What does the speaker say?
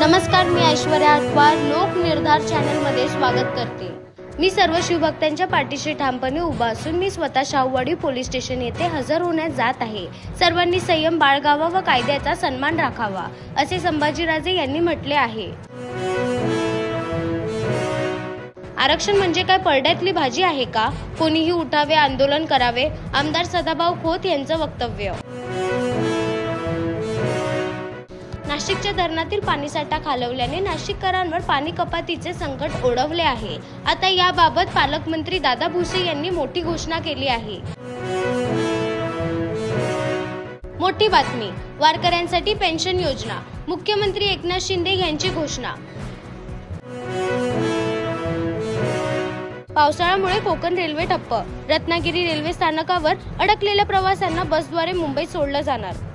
नमस्कार, मी ऐश्वर्या अटवार लोकनिर्धार चॅनलमध्ये स्वागत करते। मी सर्व शिवभक्तांच्या पाठीशी ठामपणे उभा असून मी स्वतः शाहूवाडी पोलीस स्टेशन येथे हजर होण्यास जात आहे। सर्वांनी संयम बाळगावा व कायद्याचा सन्मान राखावा, असे संभाजीराजे यांनी म्हटले आहे। आरक्षण म्हणजे काय परड्यातली भाजी आहे का? कोणीही उठावे, आंदोलन करावे, आमदार सदाभाऊ खोत यांचं वक्तव्य। नाशिकच्या धरणातील पाणीसाठा खालवल्याने नाशिककरांवर पाणी कपातीचे संकट ओढवले आहे। आता याबाबत पालकमंत्री दादा भुसे यांनी मोठी घोषणा केली आहे। मोठी बातमी, वारकऱ्यांसाठी पेन्शन योजना, मुख्यमंत्री एकनाथ शिंदे यांची घोषणा। पावसाळ्यामुळे कोकण रेल्वे ठप्प, रत्नागिरी रेल्वे स्थानकावर अडकलेल्या प्रवाशांना बसद्वारे मुंबईत सोडलं जाणार।